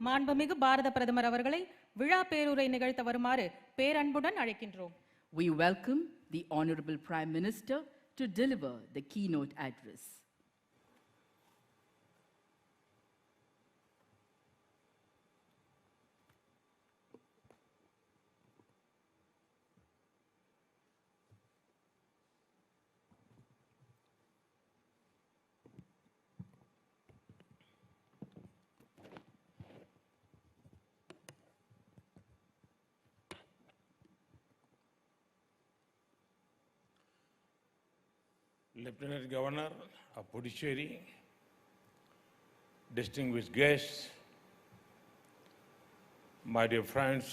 மாண்புமிகு பாரத பிரதமர் அவர்களை விழா பேருரை நிகழ்த்த வருமாறு பேரன்புடன் அழைக்கின்றோம். We welcome the Honorable Prime Minister to deliver the keynote address. Lieutenant Governor of Puducherry, distinguished guests, my dear friends,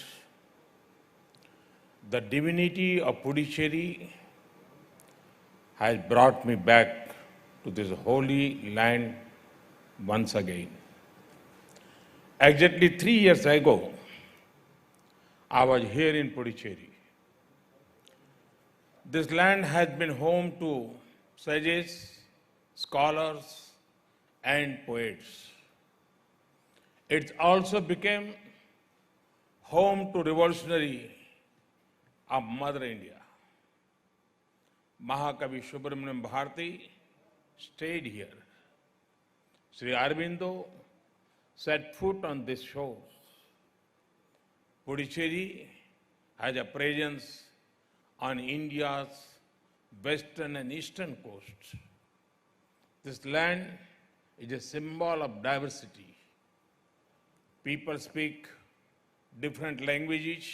the divinity of Puducherry has brought me back to this holy land once again. Exactly 3 years ago, I was here in Puducherry. This land has been home to sages, scholars, and poets. It also became home to revolutionary of Mother India. Mahakavi Subramaniam Bharati stayed here. Sri Aurobindo set foot on this shore. Puducherry has a presence on India's western and eastern coasts. This land is a symbol of diversity. People speak different languages,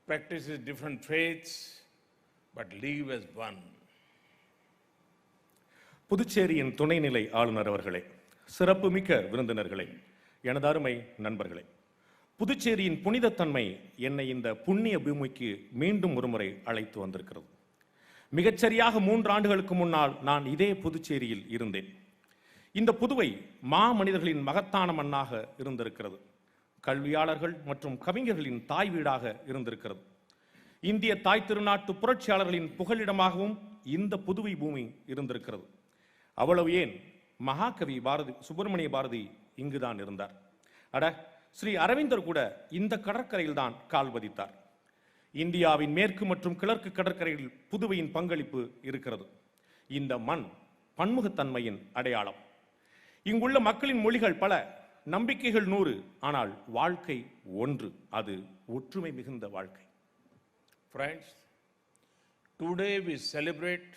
practice different faiths, but live as one. புதுச்சேரியின் துணைநிலை ஆளுநர் அவர்களே, சிறப்புமிக்க விருந்தினர்களே, எனது அருமை நண்பர்களே, புதுச்சேரியின் புனிதத்தன்மை என்னை இந்த புண்ணிய பூமிக்கு மீண்டும் ஒருமுறை அழைத்து வந்திருக்கிறது. மிகச்சரியாக 3 ஆண்டுகளுக்கு முன்னால் நான் இதே புதுச்சேரியில் இருந்தேன். இந்த புதுவை மாமனிதர்களின் மகத்தான மண்ணாக இருந்திருக்கிறது. கல்வியாளர்கள் மற்றும் கவிஞர்களின் தாய் வீடாக இருந்திருக்கிறது. இந்திய தாய் திருநாட்டு புரட்சியாளர்களின் புகலிடமாகவும் இந்த புதுவை பூமி இருந்திருக்கிறது. அவ்வளவு ஏன், மகாகவி சுப்பிரமணிய பாரதி இங்குதான் இருந்தார். ஸ்ரீ அரவிந்தர் கூட இந்த கடற்கரையில் தான் கால் பதித்தார். இந்தியாவின் மேற்கு மற்றும் கிழக்கு கடற்கரையில் புதுவையின் பங்களிப்பு இருக்கிறது. இந்த மண் பன்முகத்தன்மையின் அடையாளம். இங்குள்ள மக்களின் மொழிகள் பல, நம்பிக்கைகள் 100, ஆனால் வாழ்க்கை ஒன்று, அது ஒற்றுமை மிகுந்த வாழ்க்கை. Friends, today we celebrate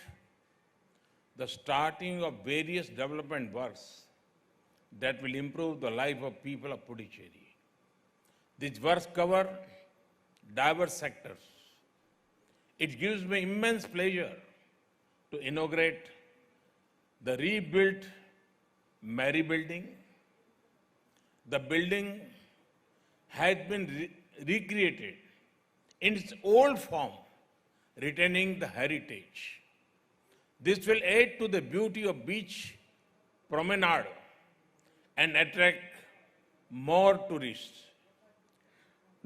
the starting of various development works that will improve the life of people of Puducherry. These works cover diverse sectors. It gives me immense pleasure to inaugurate the rebuilt Mary building. The building has been recreated in its old form, retaining the heritage. This will add to the beauty of beach promenade and attract more tourists.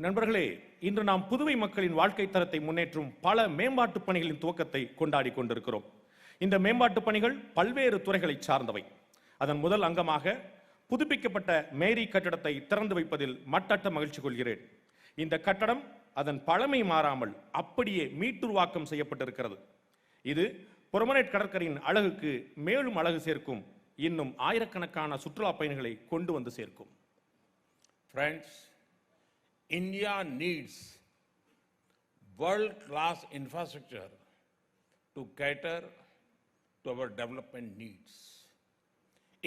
நண்பர்களே, இன்று நாம் புதுவை மக்களின் வாழ்க்கை தரத்தை முன்னேற்றும் பல மேம்பாட்டு பணிகளின் துவக்கத்தை கொண்டாடி கொண்டிருக்கிறோம். இந்த மேம்பாட்டு பணிகள் பல்வேறு துறைகளை சார்ந்தவை. அதன் முதல் அங்கமாக புதுப்பிக்கப்பட்ட மேரி கட்டடத்தை திறந்து வைப்பதில் மட்டற்ற மகிழ்ச்சி கொள்கிறேன். இந்த கட்டடம் அதன் பழமை மாறாமல் அப்படியே மீட்டுருவாக்கம் செய்யப்பட்டிருக்கிறது. இது புறமனேட் கடற்கரையின் அழகுக்கு மேலும் அழகு சேர்க்கும். இன்னும் ஆயிரக்கணக்கான சுற்றுலா பயணிகளை கொண்டு வந்து சேர்க்கும். Friends, India needs world-class infrastructure to cater to our development needs.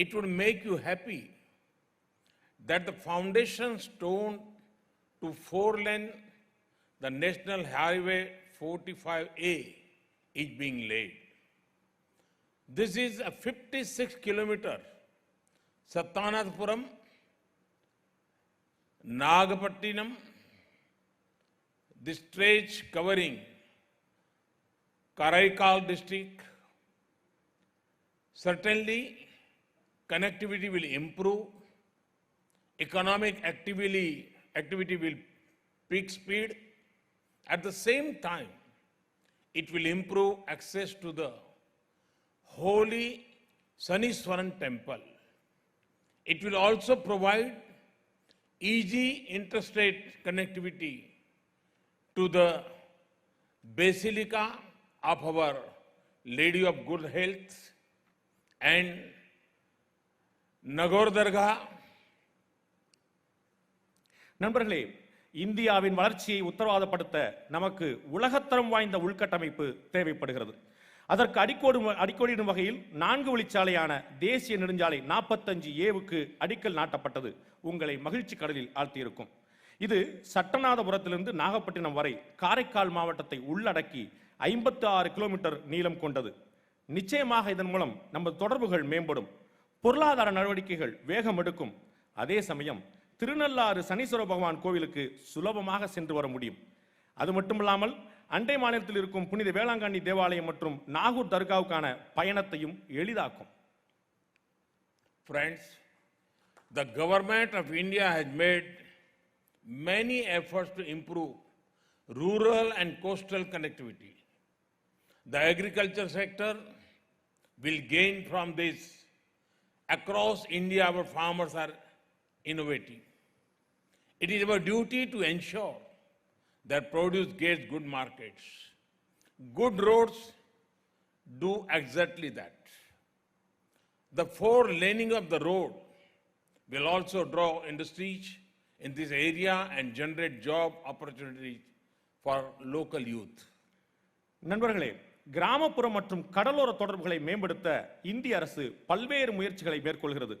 It would make you happy that the foundation stone to 4-lane, the National Highway 45A, is being laid. This is a 56-kilometer Sattanathapuram, Nagapattinam, the stretch covering Karaikal district. Certainly, connectivity will improve, economic activity will peak speed. At the same time, it will improve access to the holy Saniswaran temple. It will also provide easy interstate connectivity to the Basilica of our Lady of Good Health and Nagore Dargah. நண்பர்களே, இந்தியாவின் வளர்ச்சியை உத்தரவாதப்படுத்த நமக்கு உலகத்தரம் வாய்ந்த உள்கட்டமைப்பு தேவைப்படுகிறது. அதற்கு அடிக்கோடிடும் வகையில் 4 வழிச்சாலையான தேசிய நெடுஞ்சாலை 45A அடிக்கல் நாட்டப்பட்டது உங்களை மகிழ்ச்சி கடலில் ஆழ்த்தியிருக்கும். இது சட்டநாதபுரத்திலிருந்து நாகப்பட்டினம் வரை காரைக்கால் மாவட்டத்தை உள்ளடக்கி 56 கிலோமீட்டர் நீளம் கொண்டது. நிச்சயமாக இதன் மூலம் நமது தொடர்புகள் மேம்படும், பொருளாதார நடவடிக்கைகள் வேகம் எடுக்கும். அதே சமயம் திருநள்ளாறு சனீஸ்வர பகவான் கோவிலுக்கு சுலபமாக சென்று வர முடியும். அது மட்டுமில்லாமல் அண்டை மாநிலத்தில் இருக்கும் புனித வேளாங்கண்ணி தேவாலயம் மற்றும் நாகூர் தர்காவுக்கான பயணத்தையும் எளிதாக்கும். Friends, the government of India has made many efforts to improve rural and coastal connectivity. The agriculture sector will gain from this. Across India, our farmers are innovating. It is our duty to ensure that produce gets good markets. Good roads do exactly that. The 4-laning of the road will also draw industries in this area and generate job opportunities for local youth. நண்பர்களே, கிராமப்புற மற்றும் கடலோர தொடர்புகளை மேம்படுத்த இந்திய அரசு பல்வேறு முயற்சிகளை மேற்கொள்கிறது.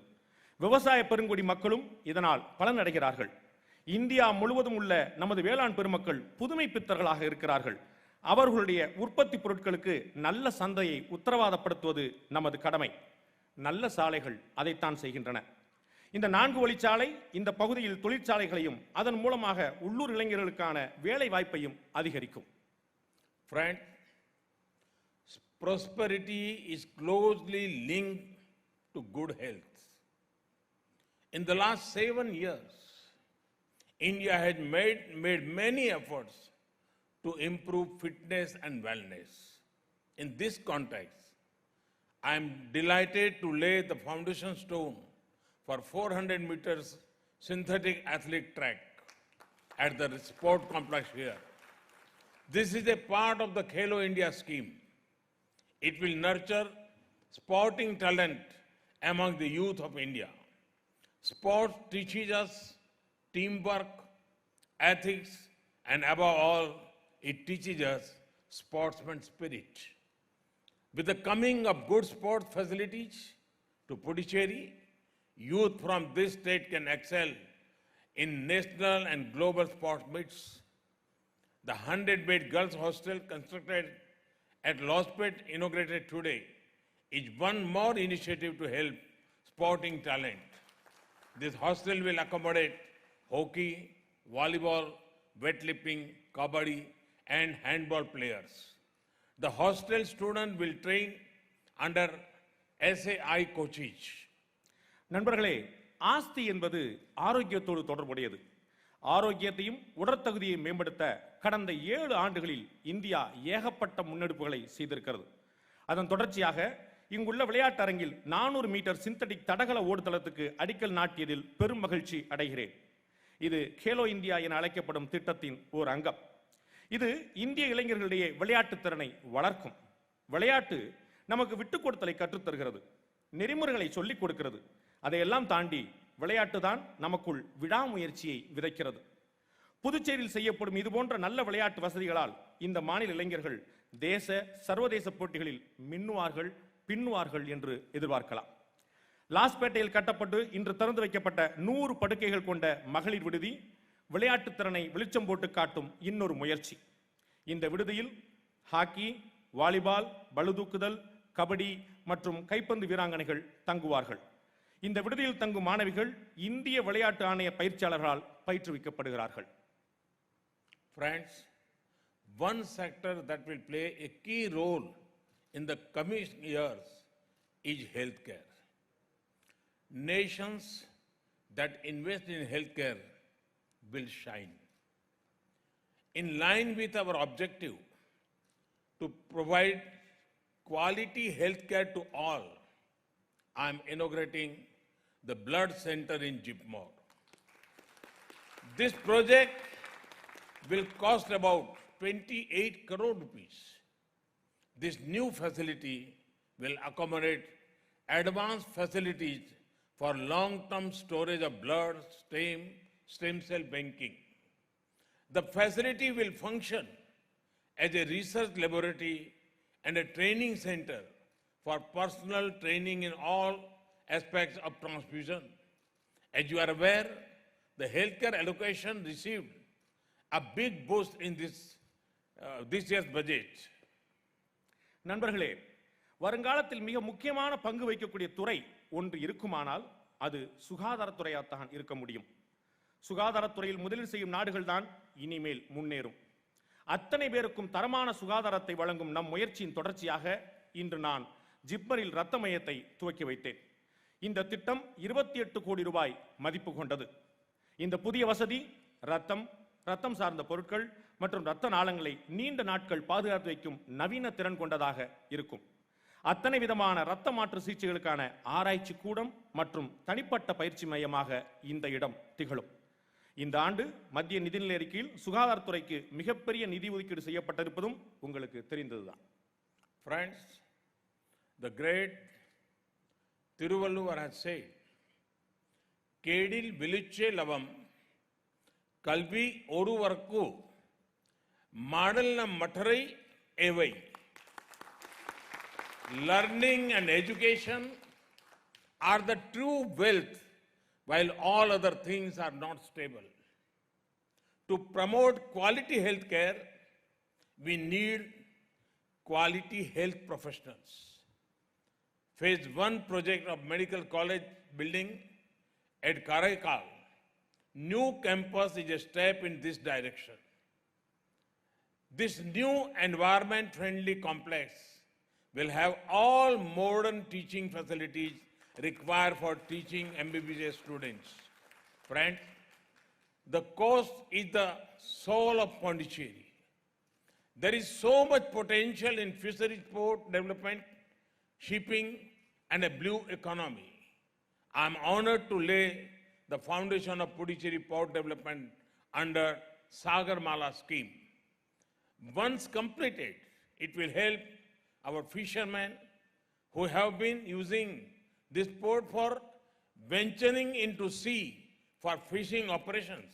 விவசாய பெருங்குடி மக்களும் இதனால் பலனடைகிறார்கள். இந்தியா முழுவதும் உள்ள நமது வேளாண் பெருமக்கள் புதுமை பித்தர்களாக இருக்கிறார்கள். அவர்களுடைய உற்பத்தி பொருட்களுக்கு நல்ல சந்தையை உத்தரவாதப்படுத்துவது நமது கடமை. நல்ல சாலைகள் அதைத்தான் செய்கின்றன. இந்த 4 வழிச்சாலை இந்த பகுதியில் தொழிற்சாலைகளையும் அதன் மூலமாக உள்ளூர் இளைஞர்களுக்கான வேலை வாய்ப்பையும் அதிகரிக்கும். Friends, prosperity is closely linked to good health. In the last 7 years, India has made many efforts to improve fitness and wellness. In this context, I am delighted to lay the foundation stone for 400 meters synthetic athletic track at the sport complex here. This is a part of the Khelo India scheme. It will nurture sporting talent among the youth of India. Sport teaches us teamwork, ethics, and above all, it teaches us sportsman spirit. With the coming of good sport facilities to Puducherry, youth from this state can excel in national and global sports meets. The 100-bed girls' hostel constructed at Lospet, inaugurated today, is one more initiative to help sporting talent. This hostel will accommodate hockey, volleyball, weightlifting, kabaddi, and handball players. The hostel student will train under SAI coaches. நண்பர்களே, ஆஸ்தி என்பது ஆரோக்கியத்தோடு தொடர்புடையது. ஆரோக்கியத்தையும் உடற்தகுதியை மேம்படுத்த கடந்த 7 ஆண்டுகளில் India ஏகப்பட்ட முன்னெடுப்புகளை செய்திருக்கிறது. அதன் தொடர்ச்சியாக இங்குள்ள விளையாட்டு அரங்கில் 400 மீட்டர் சிந்தட்டிக் தடகள ஓடுதளத்துக்கு அடிக்கல் நாட்டியதில் பெரும் மகிழ்ச்சி அடைகிறேன். இது கேலோ இந்தியா என அழைக்கப்படும் திட்டத்தின் ஓர் அங்கம். இது இந்திய இளைஞர்களிடையே விளையாட்டு திறனை வளர்க்கும். விளையாட்டு நமக்கு விட்டுக் கொடுத்தலை கற்றுத்தருகிறது, நெறிமுறைகளை சொல்லிக் கொடுக்கிறது. அதையெல்லாம் தாண்டி விளையாட்டு தான் நமக்குள் விடாமுயற்சியை விதைக்கிறது. புதுச்சேரியில் செய்யப்படும் இதுபோன்ற நல்ல விளையாட்டு வசதிகளால் இந்த மாநில இளைஞர்கள் தேச சர்வதேச போட்டிகளில் மின்னுவார்கள், பின்னுவார்கள் என்று எதிர்பார்க்கலாம். லாஸ்பேட்டையில் கட்டப்பட்டு இன்று திறந்து வைக்கப்பட்ட 100 படுக்கைகள் கொண்ட மகளிர் விடுதி விளையாட்டு திறனை வெளிச்சம் போட்டு காட்டும் இன்னொரு முயற்சி. இந்த விடுதியில் ஹாக்கி, வாலிபால், பளுதூக்குதல், கபடி மற்றும் கைப்பந்து வீராங்கனைகள் தங்குவார்கள். இந்த விடுதியில் தங்கும் மாணவிகள் இந்திய விளையாட்டு ஆணைய பயிற்சியாளர்களால் பயிற்றுவிக்கப்படுகிறார்கள். Friends, one sector that will play a key role in the coming years is healthcare. Nations that invest in healthcare will shine. In line with our objective to provide quality healthcare to all, I am inaugurating the blood center in Jipmore. This project will cost about 28 crore rupees. This new facility will accommodate advanced facilities for long-term storage of blood, stem cell banking. The facility will function as a research laboratory and a training center for personal training in all aspects of transfusion. As you are aware, the healthcare allocation received a big boost in this year's budget. நண்பர்களே, வருங்காலத்தில் மிக முக்கியமான பங்கு வகிக்கக்கூடிய துறை ஒன்று இருக்குமானால் அது சுகாதாரத்துறையாகத்தான் இருக்க முடியும். சுகாதாரத்துறையில் முதலீடு செய்யும் நாடுகள் தான் இனிமேல் முன்னேறும். அத்தனை பேருக்கும் தரமான சுகாதாரத்தை வழங்கும் நம் முயற்சியின் தொடர்ச்சியாக இன்று நான் ஜிப்மரில் இரத்த மையத்தை துவக்கி வைத்தேன். இந்த திட்டம் 28 கோடி ரூபாய் மதிப்பு கொண்டது. இந்த புதிய வசதி ரத்தம் சார்ந்த பொருட்கள் மற்றும் இரத்த நாளங்களை நீண்ட நாட்கள் பாதுகாத்து வைக்கும் நவீன திறன் கொண்டதாக இருக்கும். அத்தனை விதமான இரத்த மாற்று சிகிச்சைகளுக்கான ஆராய்ச்சி கூடம் மற்றும் தனிப்பட்ட பயிற்சி மையமாக இந்த இடம் திகழும். இந்த ஆண்டு மத்திய நிதிநிலை அறிக்கையில் சுகாதாரத்துறைக்கு மிகப்பெரிய நிதி ஒதுக்கீடு செய்யப்பட்டிருப்பதும் உங்களுக்கு தெரிந்ததுதான். Friends, the great Tiruvalluvar has said, Kedil Viliche Lavam Kalvi Oruvarku Madalna Matarai Evai. Learning and education are the true wealth, while all other things are not stable. To promote quality health care, we need quality health professionals. Phase 1 project of Medical College building at Karaikal, new campus is a step in this direction. This new environment-friendly complex will have all modern teaching facilities required for teaching MBBS students. Friends, the coast is the soul of Pondicherry. There is so much potential in fisheries, port development, shipping, and a blue economy. I am honored to lay the foundation of Puducherry Port Development under Sagarmala scheme. Once completed, it will help our fishermen who have been using this port for venturing into sea for fishing operations.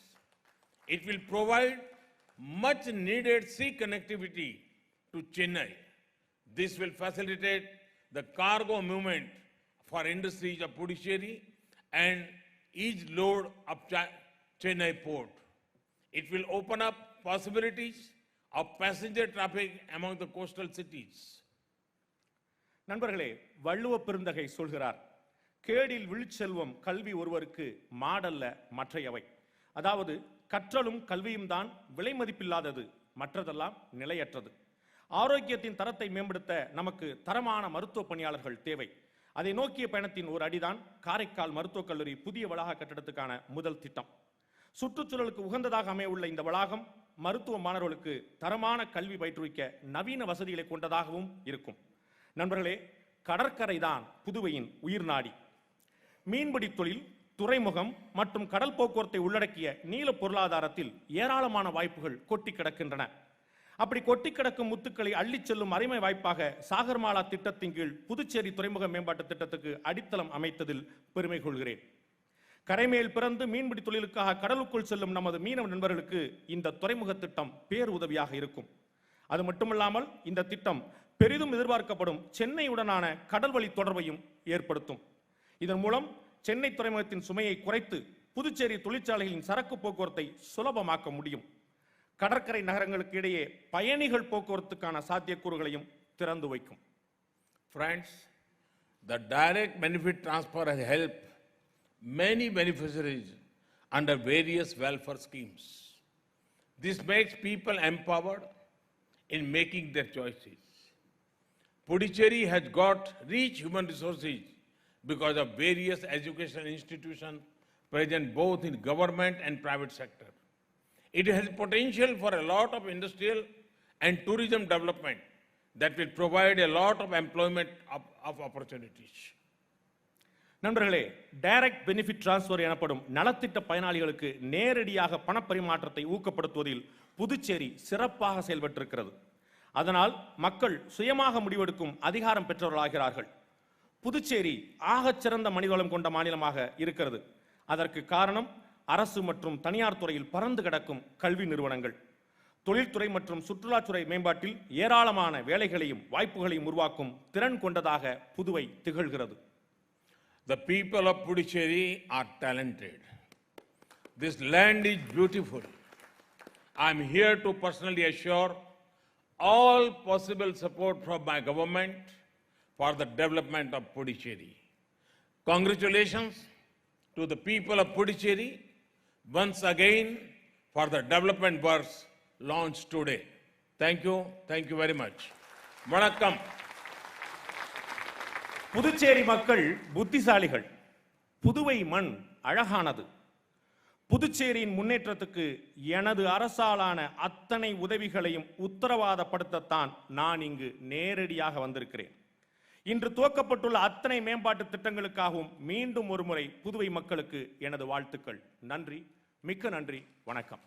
It will provide much needed sea connectivity to Chennai. This will facilitate the cargo movement for industries of Puducherry and each load of Chennai port. It will open up possibilities of passenger traffic among the coastal cities. நண்பர்களே, வள்ளுவ பெருந்தகை சொல்கிறார், கேடில் விழுச்செல்வம் கல்வி ஒருவருக்கு மாடல்ல மற்றையவை. அதாவது கற்றலும் கல்வியும் தான் விலை மதிப்பில்லாதது, மற்றதெல்லாம் நிலையற்றது. ஆரோக்கியத்தின் தரத்தை மேம்படுத்த நமக்கு தரமான மருத்துவ பணியாளர்கள் தேவை. அதை நோக்கிய பயணத்தின் ஒரு அடிதான் காரைக்கால் மருத்துவக் கல்லூரி புதிய வளாக கட்டடத்துக்கான முதல் திட்டம். சுற்றுச்சூழலுக்கு உகந்ததாக அமைய உள்ள இந்த வளாகம் மருத்துவ மாணவர்களுக்கு தரமான கல்வி பயிற்றுவிக்க நவீன வசதிகளை கொண்டதாகவும் இருக்கும். நண்பர்களே, கடற்கரை தான் புதுவையின் உயிர் நாடி. மீன்பிடி தொழில், துறைமுகம் மற்றும் கடல் போக்குவரத்தை உள்ளடக்கிய நீல பொருளாதாரத்தில் ஏராளமான வாய்ப்புகள் கொட்டி கிடக்கின்றன. அப்படி கொட்டி கிடக்கும் முத்துக்களை அள்ளிச் செல்லும் அருமை வாய்ப்பாக சாகர்மாலா திட்டத்தின் கீழ் புதுச்சேரி துறைமுக மேம்பாட்டு திட்டத்துக்கு அடித்தளம் அமைத்ததில் பெருமை கொள்கிறேன். கரைமேல் பிறந்து மீன்பிடி தொழிலுக்காக கடலுக்குள் செல்லும் நமது மீனவ நண்பர்களுக்கு இந்த துறைமுக திட்டம் பேருதவியாக இருக்கும். அது மட்டுமல்லாமல் இந்த திட்டம் பெரிதும் எதிர்பார்க்கப்படும் சென்னையுடனான கடல்வழி தொடர்பையும் ஏற்படுத்தும். இதன் மூலம் சென்னை துறைமுகத்தின் சுமையை குறைத்து புதுச்சேரி தொழிற்சாலைகளின் சரக்கு போக்குவரத்தை சுலபமாக்க முடியும். கடற்கரை நகரங்களுக்கு இடையே பயணிகள் போக்குவரத்துக்கான சாத்தியக்கூறுகளையும் திறந்து வைக்கும். Friends, the direct benefit transfer has helped many beneficiaries under various welfare schemes. This makes people empowered in making their choices. Puducherry has got rich human resources because of various educational institutions present both in government and private sector. It has potential for a lot of industrial and tourism development that will provide a lot of employment of opportunities. நண்பர்களே, direct benefit transfer எனப்படும் நலத்திட்ட பயனாளிகளுக்கு நேரடியாக பணப்பரிமாற்றத்தை ஊக்கப்படுத்துவதில் புதுச்சேரி சிறப்பாக செயல்பட்டிருக்கிறது. அதனால் மக்கள் சுயமாக முடிவெடுக்கும் அதிகாரம் பெற்றவர்களாகிறார்கள். புதுச்சேரி ஆகச்சிறந்த மனிதவளம் கொண்ட மாநிலமாக இருக்கிறது. அதற்கு காரணம் அரசு மற்றும் தனியார் துறையில் பறந்து கிடக்கும் கல்வி நிறுவனங்கள். தொழில்துறை மற்றும் சுற்றுலாத்துறை மேம்பாட்டில் ஏராளமான வேலைகளையும் வாய்ப்புகளையும் உருவாக்கும் திறன் கொண்டதாக புதுவை திகழ்கிறது. The people of Puducherry are talented. This land is beautiful. I am here to personally assure all possible support from my government for the development of Puducherry. Congratulations to the people of Puducherry once again for the development works launched today. Thank you very much. Vanakkam. Puducherry மக்கள் புத்திசாலிகள். புதுவை மண் அழகானது. புதுச்சேரியின் முன்னேற்றத்துக்கு எனது அரசாலான அத்தனை உதவிகளையும் உத்தரவாதப்படுத்தத்தான் நான் இங்கு நேரடியாக வந்திருக்கிறேன். இன்று துவக்கப்பட்டுள்ள அத்தனை மேம்பாட்டு திட்டங்களுக்காகவும் மீண்டும் ஒருமுறை புதுவை மக்களுக்கு எனது வாழ்த்துக்கள். நன்றி, மிக்க நன்றி, வணக்கம்.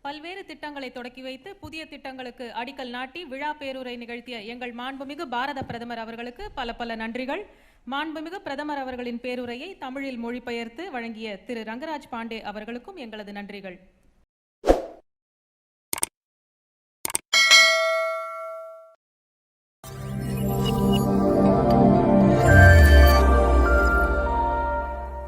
பல்வேறு திட்டங்களை தொடக்கி வைத்து புதிய திட்டங்களுக்கு அடிக்கல் நாட்டி விழா பேருரை நிகழ்த்திய எங்கள் மாண்புமிகு பாரத பிரதமர் அவர்களுக்கு பல பல நன்றிகள். மாண்புமிகு பிரதமர் அவர்களின் பேருரையை தமிழில் மொழிபெயர்த்து வழங்கிய திரு ரங்கராஜ் பாண்டே அவர்களுக்கும் எங்களது நன்றிகள்.